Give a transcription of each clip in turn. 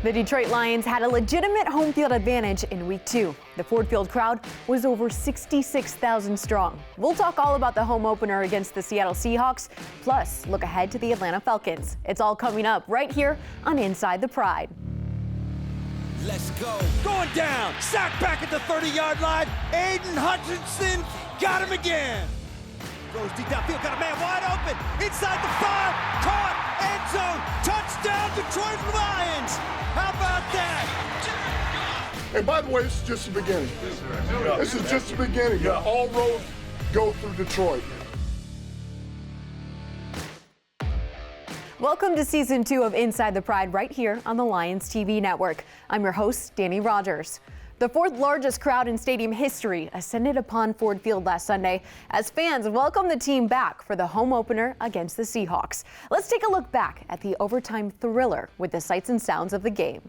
The Detroit Lions had a legitimate home field advantage in Week 2. The Ford Field crowd was over 66,000 strong. We'll talk all about the home opener against the Seattle Seahawks, plus look ahead to the Atlanta Falcons. It's all coming up right here on Inside the Pride. Let's go. Going down. Sack back at the 30-yard line. Aiden Hutchinson got him again. Goes deep downfield. Got a man wide open. Inside the 5. Caught. End zone. Touchdown, Detroit Lions. How about that? And by the way, this is just the beginning. This is just the beginning. All roads go through Detroit. Welcome to Season 2 of Inside the Pride right here on the Lions TV network. I'm your host, Dannie Rogers. The fourth largest crowd in stadium history ascended upon Ford Field last Sunday as fans welcomed the team back for the home opener against the Seahawks. Let's take a look back at the overtime thriller with the sights and sounds of the game.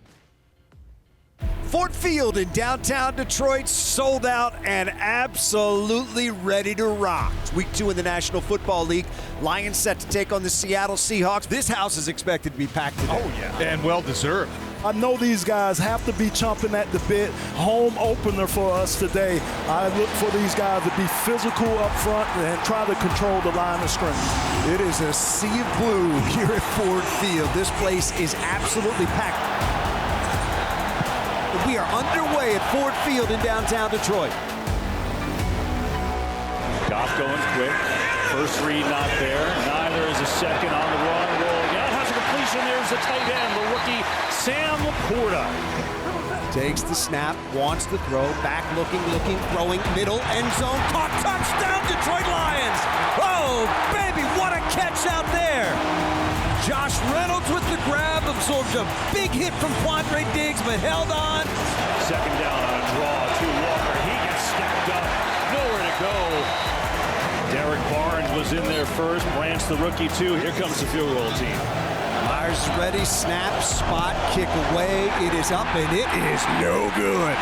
Ford Field in downtown Detroit sold out and absolutely ready to rock. Week 2 in the National Football League. Lions set to take on the Seattle Seahawks. This house is expected to be packed today. Oh, yeah. And well deserved. I know these guys have to be chomping at the bit. Home opener for us today. I look for these guys to be physical up front and try to control the line of scrimmage. It is a sea of blue here at Ford Field. This place is absolutely packed. We are underway at Ford Field in downtown Detroit. Goff going quick. First read not there. Neither is a second on the run. Roll again. Has a completion. There's the tight end, the rookie Sam LaPorta. Takes the snap, wants to throw, back looking, throwing, middle, end zone, caught, touchdown, Detroit Lions! Oh, baby, what a catch out there! Josh Reynolds with the grab, absorbs a big hit from Quandre Diggs, but held on. Second down on a draw to Walker. He gets snapped up, nowhere to go. Derek Barnes was in there first, Branch the rookie too. Here comes the field goal team. Myers ready, snap, spot, kick away. It is up and it is no good.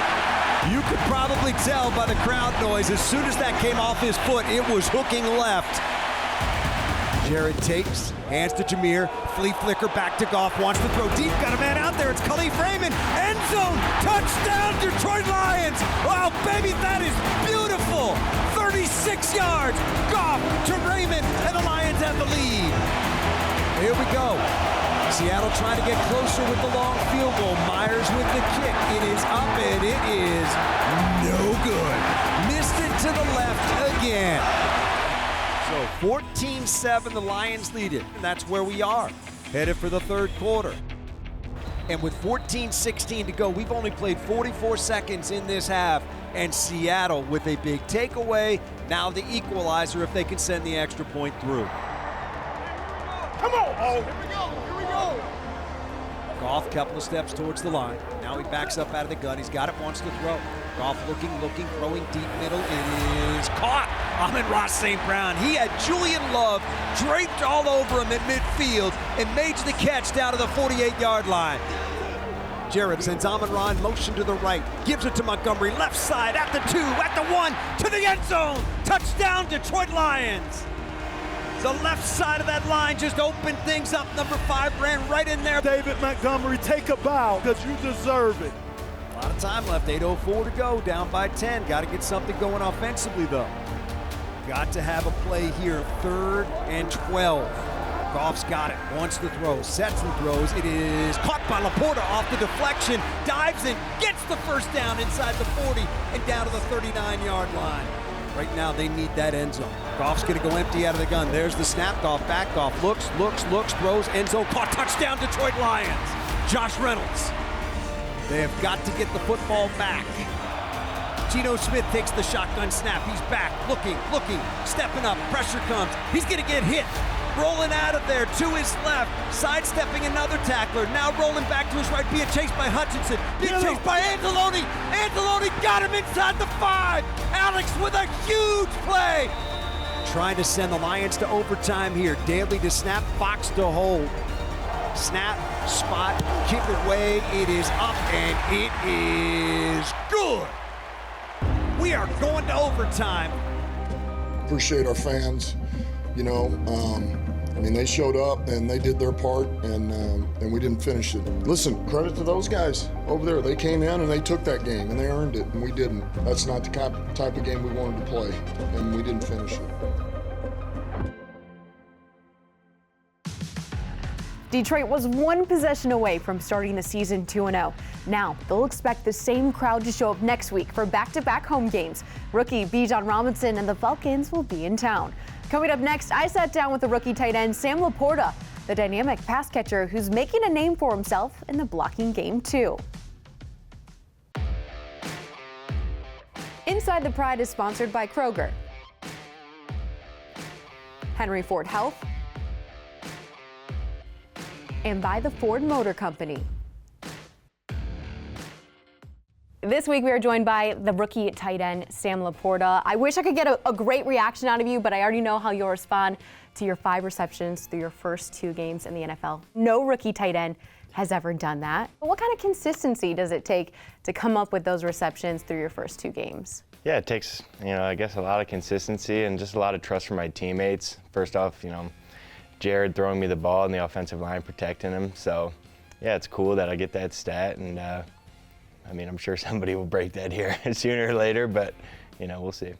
You could probably tell by the crowd noise, as soon as that came off his foot, it was hooking left. Jared takes, hands to Jameer, flea flicker back to Goff, wants to throw deep, got a man out there, it's Khalif Raymond, end zone, touchdown, Detroit Lions! Wow, baby, that is beautiful! 36 yards, Goff to Raymond, and the Lions have the lead. Here we go. Seattle trying to get closer with the long field goal. Myers with the kick. It is up and it is no good. Missed it to the left again. So 14-7, the Lions lead it. And that's where we are, headed for the third quarter. And with 14-16 to go, we've only played 44 seconds in this half. And Seattle with a big takeaway. Now the equalizer if they can send the extra point through. Come on! Oh, here we go! Here we go! Goff, couple of steps towards the line. Now he backs up out of the gun. He's got it, wants to throw. Goff looking, throwing deep middle. It is caught. Amon-Ra St. Brown. He had Julian Love draped all over him at midfield and made the catch down to the 48-yard line. Jared sends Amon-Ra in motion to the right. Gives it to Montgomery. Left side at the 2, at the 1, to the end zone. Touchdown, Detroit Lions. The left side of that line just opened things up. Number 5 ran right in there. David Montgomery, take a bow because you deserve it. A lot of time left, 8:04 to go, down by 10. Got to get something going offensively, though. Got to have a play here, 3rd and 12. Goff's got it, wants to throw, sets and throws. It is caught by LaPorta off the deflection, dives in, gets the first down inside the 40 and down to the 39-yard line. Right now, they need that end zone. Goff's going to go empty out of the gun. There's the snap. Goff back. Goff looks, throws, end zone, caught, touchdown, Detroit Lions. Josh Reynolds. They have got to get the football back. Geno Smith takes the shotgun snap. He's back, looking, stepping up. Pressure comes. He's going to get hit. Rolling out of there to his left, sidestepping another tackler. Now rolling back to his right, being chased by Hutchinson, being chased by Anzalone. Anzalone got him inside the 5. Alex with a huge play. Trying to send the Lions to overtime here. Daly to snap, Fox to hold. Snap, spot, kick away. It is up and it is good. We are going to overtime. Appreciate our fans. You know, I mean, they showed up and they did their part, and we didn't finish it. Listen, credit to those guys over there. They came in and they took that game and they earned it, and we didn't. That's not the type of game we wanted to play, and we didn't finish it. Detroit was one possession away from starting the season 2-0. Now, they'll expect the same crowd to show up next week for back-to-back home games. Rookie Bijan Robinson and the Falcons will be in town. Coming up next, I sat down with the rookie tight end Sam LaPorta, the dynamic pass catcher who's making a name for himself in the blocking game too. Inside the Pride is sponsored by Kroger, Henry Ford Health, and by the Ford Motor Company. This week we are joined by the rookie tight end Sam LaPorta. I wish I could get a great reaction out of you, but I already know how you'll respond to your 5 receptions through your first 2 games in the NFL. No rookie tight end has ever done that. What kind of consistency does it take to come up with those receptions through your first 2 games? Yeah, it takes, I guess a lot of consistency and just a lot of trust from my teammates. First off, Jared throwing me the ball and the offensive line protecting him. So, yeah, it's cool that I get that stat, and I'm sure somebody will break that here sooner or later, but, we'll see.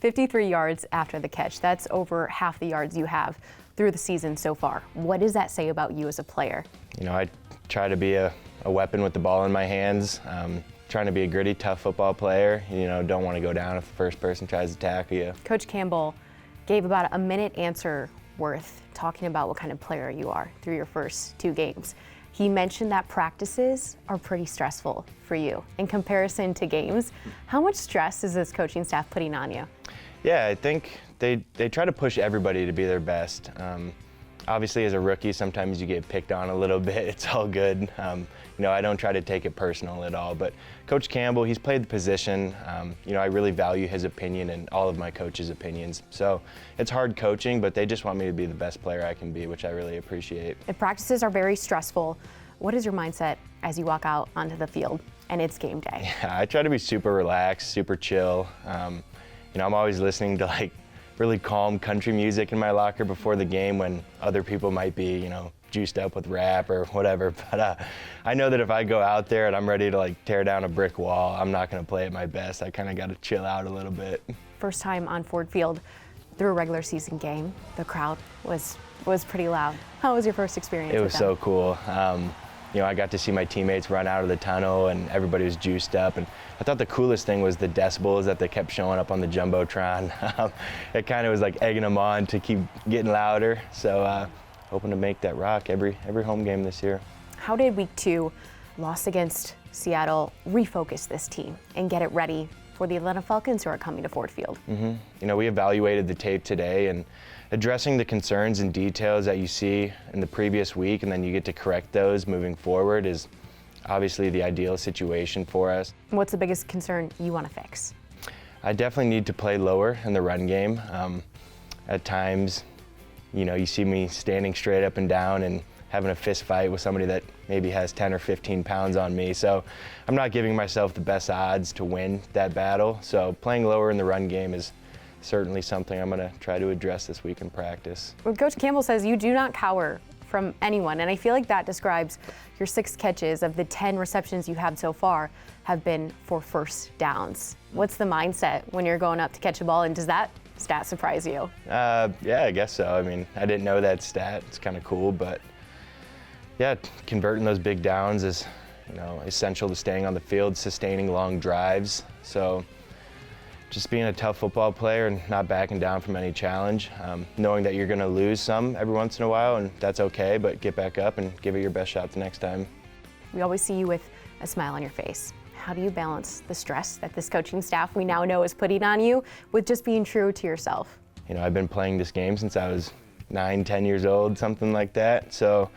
53 yards after the catch. That's over half the yards you have through the season so far. What does that say about you as a player? I try to be a weapon with the ball in my hands, trying to be a gritty, tough football player. Don't want to go down if the first person tries to tackle you. Coach Campbell gave about a minute answer worth talking about what kind of player you are through your first 2 games. He mentioned that practices are pretty stressful for you in comparison to games. How much stress is this coaching staff putting on you? Yeah, I think they try to push everybody to be their best. Obviously, as a rookie, sometimes you get picked on a little bit. It's all good. I don't try to take it personal at all. But Coach Campbell, he's played the position. I really value his opinion and all of my coaches' opinions. So it's hard coaching, but they just want me to be the best player I can be, which I really appreciate. If practices are very stressful, what is your mindset as you walk out onto the field and it's game day? Yeah, I try to be super relaxed, super chill. I'm always listening to really calm country music in my locker before the game when other people might be, juiced up with rap or whatever. But I know that if I go out there and I'm ready to tear down a brick wall, I'm not going to play at my best. I kind of got to chill out a little bit. First time on Ford Field through a regular season game, the crowd was pretty loud. How was your first experience? It was so cool. I got to see my teammates run out of the tunnel and everybody was juiced up. And I thought the coolest thing was the decibels that they kept showing up on the Jumbotron. It kind of was egging them on to keep getting louder. So hoping to make that rock every home game this year. How did week 2, loss against Seattle, refocus this team and get it ready for the Atlanta Falcons who are coming to Ford Field? We evaluated the tape today, and addressing the concerns and details that you see in the previous week and then you get to correct those moving forward is obviously the ideal situation for us. What's the biggest concern you want to fix? I definitely need to play lower in the run game. At times, you see me standing straight up and down and having a fist fight with somebody that maybe has 10 or 15 pounds on me. So I'm not giving myself the best odds to win that battle. So playing lower in the run game is certainly something I'm going to try to address this week in practice. Well, Coach Campbell says you do not cower from anyone, and I feel like that describes your 6 catches of the 10 receptions you had so far have been for first downs. What's the mindset when you're going up to catch a ball, and does that stat surprise you? Yeah, I guess so. I didn't know that stat. It's kind of cool, but yeah, converting those big downs is, essential to staying on the field, sustaining long drives. So just being a tough football player and not backing down from any challenge, knowing that you're going to lose some every once in a while, and that's okay, but get back up and give it your best shot the next time. We always see you with a smile on your face. How do you balance the stress that this coaching staff we now know is putting on you with just being true to yourself? I've been playing this game since I was 9, 10 years old, something like that. So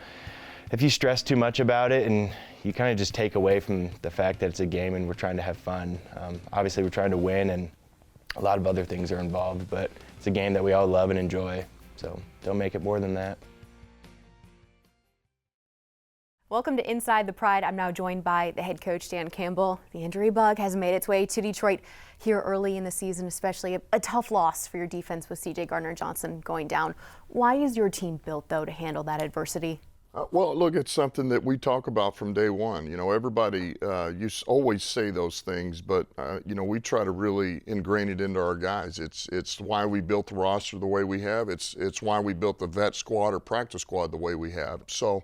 if you stress too much about it and you kind of just take away from the fact that it's a game and we're trying to have fun. Obviously we're trying to win and a lot of other things are involved, but it's a game that we all love and enjoy. So don't make it more than that. Welcome to Inside the Pride. I'm now joined by the head coach, Dan Campbell. The injury bug has made its way to Detroit here early in the season, especially a tough loss for your defense with C.J. Gardner-Johnson going down. Why is your team built, though, to handle that adversity? Well, look, it's something that we talk about from day one. You know, everybody, you always say those things, but, you know, we try to really ingrain it into our guys. It's why we built the roster the way we have. It's why we built the vet squad or practice squad the way we have. So,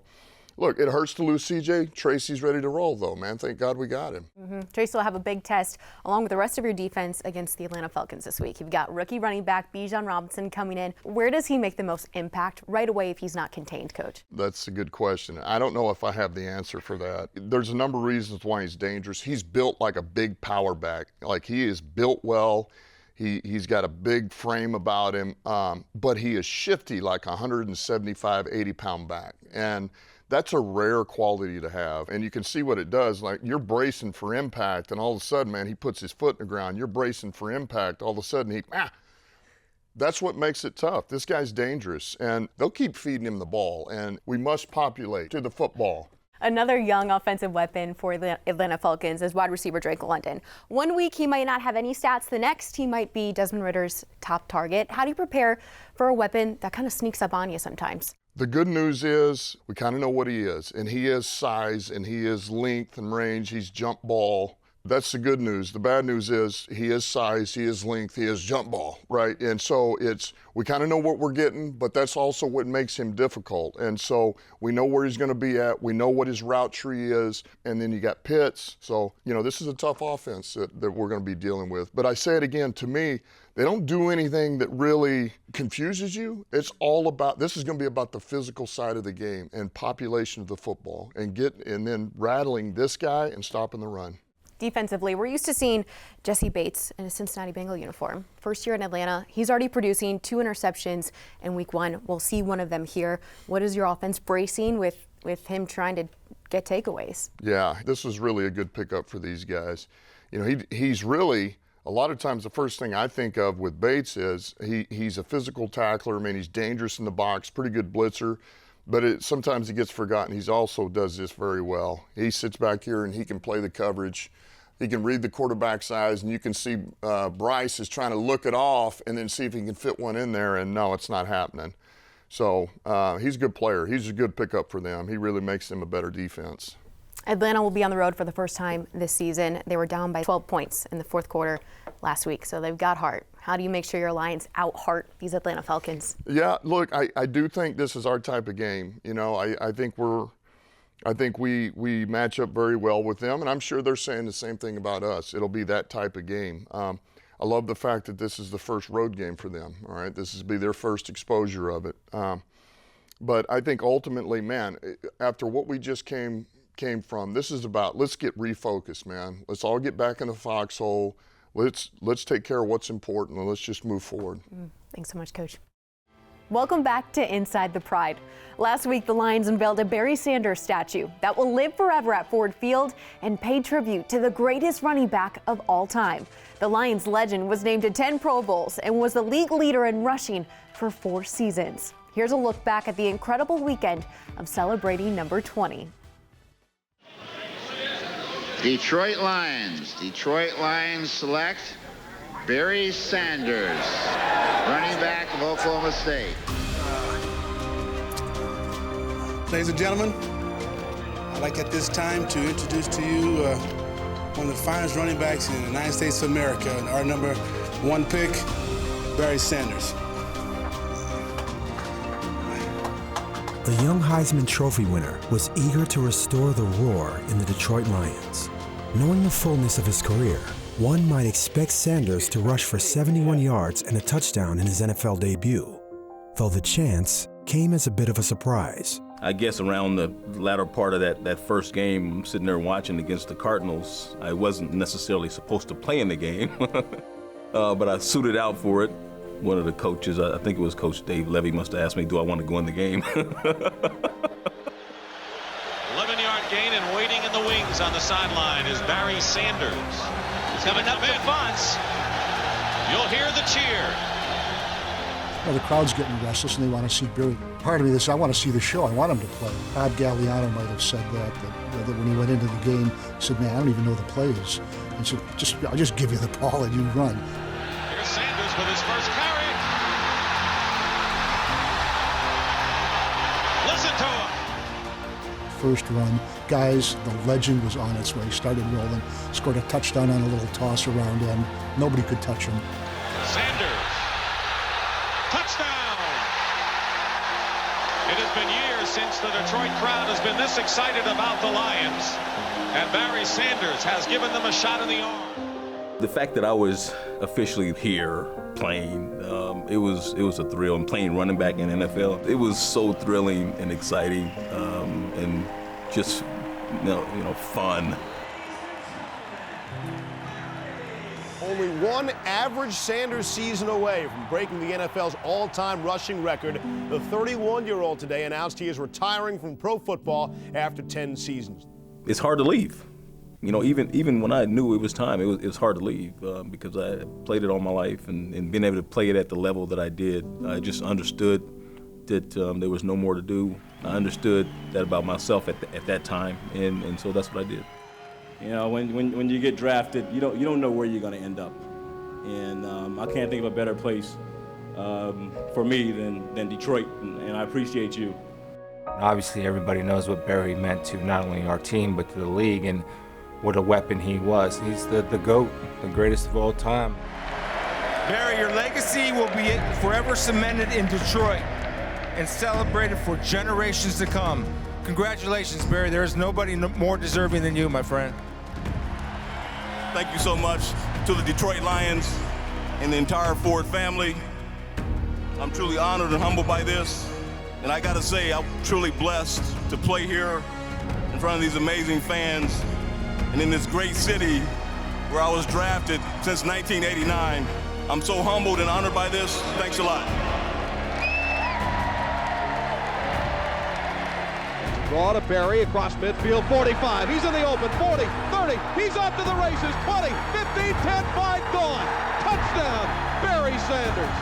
look, it hurts to lose CJ. Tracy's ready to roll, though, man. Thank God we got him. Tracy will have a big test, along with the rest of your defense, against the Atlanta Falcons this week. You've got rookie running back Bijan Robinson coming in. Where does he make the most impact right away if he's not contained, Coach? That's a good question. I don't know if I have the answer for that. There's a number of reasons why he's dangerous. He's built like a big power back. Like, he is built well. He's got a big frame about him, but he is shifty like a 175, 80-pound back. And that's a rare quality to have. And you can see what it does. Like, you're bracing for impact, and all of a sudden, man, he puts his foot in the ground. You're bracing for impact. All of a sudden, that's what makes it tough. This guy's dangerous, and they'll keep feeding him the ball, and we must populate to the football. Another young offensive weapon for the Atlanta Falcons is wide receiver Drake London. 1 week he might not have any stats. The next he might be Desmond Ritter's top target. How do you prepare for a weapon that kind of sneaks up on you sometimes? The good news is we kind of know what he is, and he is size, and he is length and range. He's jump ball. That's the good news. The bad news is he is size, he is length, he is jump ball, right? And so we kind of know what we're getting, but that's also what makes him difficult. And so we know where he's going to be at. We know what his route tree is, and then you got Pitts. So, you know, this is a tough offense that we're going to be dealing with. But I say it again, to me, they don't do anything that really confuses you. It's all about, this is going to be about the physical side of the game and population of the football and then rattling this guy and stopping the run. Defensively, we're used to seeing Jesse Bates in a Cincinnati Bengal uniform. First year in Atlanta, he's already producing 2 interceptions in week 1. We'll see one of them here. What is your offense bracing with him trying to get takeaways? Yeah, this was really a good pickup for these guys. You know, he's really, a lot of times the first thing I think of with Bates is he's a physical tackler. I mean, he's dangerous in the box, pretty good blitzer. But sometimes he gets forgotten. He also does this very well. He sits back here and he can play the coverage. He can read the quarterback's eyes, and you can see Bryce is trying to look it off and then see if he can fit one in there, and no, it's not happening. So he's a good player. He's a good pickup for them. He really makes them a better defense. Atlanta will be on the road for the first time this season. They were down by 12 points in the fourth quarter last week, so they've got heart. How do you make sure your Lions out-heart these Atlanta Falcons? Yeah, look, I do think this is our type of game. You know, I think we match up very well with them, and I'm sure they're saying the same thing about us. It'll be that type of game. I love the fact that this is the first road game for them, all right? This will be their first exposure of it. But I think ultimately, man, after what we just came from, this is about, let's get refocused, man. Let's all get back in the foxhole. Let's take care of what's important, and let's just move forward. Thanks so much, Coach. Welcome back to Inside the Pride. Last week, the Lions unveiled a Barry Sanders statue that will live forever at Ford Field and pay tribute to the greatest running back of all time. The Lions legend was named to 10 Pro Bowls and was the league leader in rushing for 4 seasons. Here's a look back at the incredible weekend of celebrating number 20. Detroit Lions select Barry Sanders, running back of Oklahoma State. Ladies and gentlemen, I'd like at this time to introduce to you one of the finest running backs in the United States of America, our number 1 pick, Barry Sanders. The young Heisman Trophy winner was eager to restore the roar in the Detroit Lions. Knowing the fullness of his career, one might expect Sanders to rush for 71 yards and a touchdown in his NFL debut, though the chance came as a bit of a surprise. I guess around the latter part of that first game, I'm sitting there watching against the Cardinals. I wasn't necessarily supposed to play in the game, but I suited out for it. One of the coaches, I think it was Coach Dave Levy, must have asked me, do I want to go in the game? 11-yard gain and waiting in the wings on the sideline is Barry Sanders. He's coming up to Fonts. You'll hear the cheer. Well, the crowd's getting restless and they want to see Barry. Part of me is I want to see the show. I want him to play. Bob Galliano might have said that when he went into the game, he said, man, I don't even know the plays. And so I'll just give you the ball and you run. Here's Sanders with his first carry. Listen to him. First run, guys, the legend was on its way, started rolling, scored a touchdown on a little toss around end. Nobody could touch him. Sanders. Touchdown! It has been years since the Detroit crowd has been this excited about the Lions, and Barry Sanders has given them a shot in the arm. The fact that I was officially here playing, it was a thrill. And playing running back in the NFL, it was so thrilling and exciting, and just fun. Only one average Sanders season away from breaking the NFL's all-time rushing record. The 31-year-old today announced he is retiring from pro football after 10 seasons. It's hard to leave. Even when I knew it was time, it was hard to leave because I played it all my life, and being able to play it at the level that I did, I just understood that there was no more to do. I understood that about myself at that time, and so that's what I did. When you get drafted, you don't know where you're going to end up, and I can't think of a better place for me than Detroit, and I appreciate you. Obviously, everybody knows what Barry meant to not only our team but to the league, and what a weapon he was. He's the GOAT, the greatest of all time. Barry, your legacy will be forever cemented in Detroit and celebrated for generations to come. Congratulations, Barry. There is nobody more deserving than you, my friend. Thank you so much to the Detroit Lions and the entire Ford family. I'm truly honored and humbled by this. And I gotta say, I'm truly blessed to play here in front of these amazing fans and in this great city where I was drafted since 1989. I'm so humbled and honored by this. Thanks a lot. Draw to Barry across midfield, 45. He's in the open, 40, 30. He's off to the races, 20, 15, 10, 5, gone. Touchdown, Barry Sanders.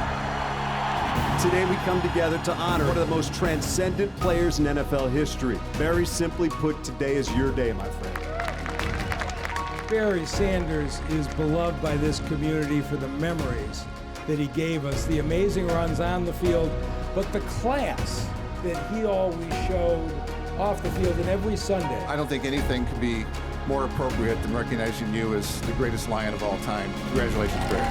Today we come together to honor one of the most transcendent players in NFL history. Barry simply put, today is your day, my friend. Barry Sanders is beloved by this community for the memories that he gave us, the amazing runs on the field, but the class that he always showed off the field and every Sunday. I don't think anything could be more appropriate than recognizing you as the greatest Lion of all time. Congratulations, Barry.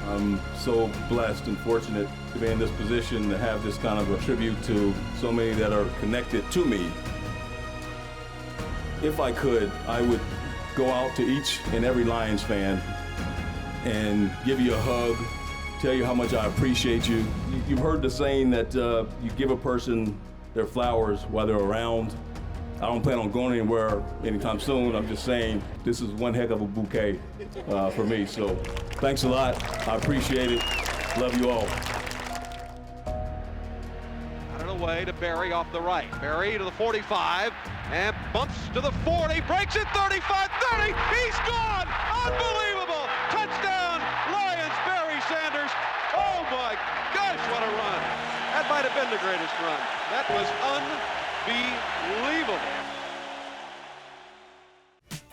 I'm so blessed and fortunate to be in this position to have this kind of a tribute to so many that are connected to me. If I could, I would go out to each and every Lions fan and give you a hug, tell you how much I appreciate you. You've heard the saying that you give a person their flowers while they're around. I don't plan on going anywhere anytime soon. I'm just saying this is one heck of a bouquet for me. So thanks a lot. I appreciate it. Love you all. Out and away to Barry off the right. Barry to the 45 and bumps to the 40, breaks it 35, 30. He's gone. Unbelievable. Touchdown, Lions, Barry Sanders. Oh my gosh, what a run. That might have been the greatest run. That was unbelievable.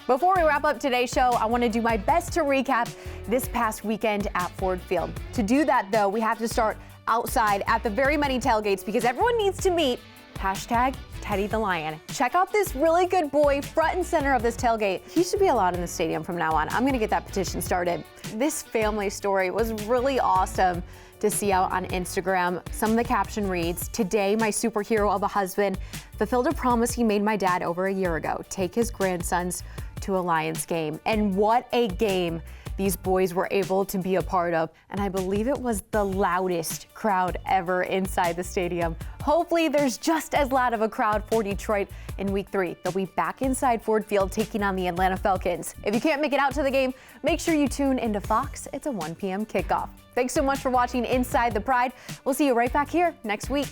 Before we wrap up today's show, I want to do my best to recap this past weekend at Ford Field. To do that, though, we have to start outside at the very many tailgates because everyone needs to meet #Teddy the Lion. Check out this really good boy front and center of this tailgate. He should be allowed in the stadium from now on. I'm going to get that petition started. This family story was really awesome to see out on Instagram. Some of the caption reads, "Today, my superhero of a husband fulfilled a promise he made my dad over a year ago. Take his grandsons to a Lions game." And what a game these boys were able to be a part of. And I believe it was the loudest crowd ever inside the stadium. Hopefully there's just as loud of a crowd for Detroit in week 3. They'll be back inside Ford Field taking on the Atlanta Falcons. If you can't make it out to the game, make sure you tune into Fox. It's a 1 p.m. kickoff. Thanks so much for watching Inside the Pride. We'll see you right back here next week.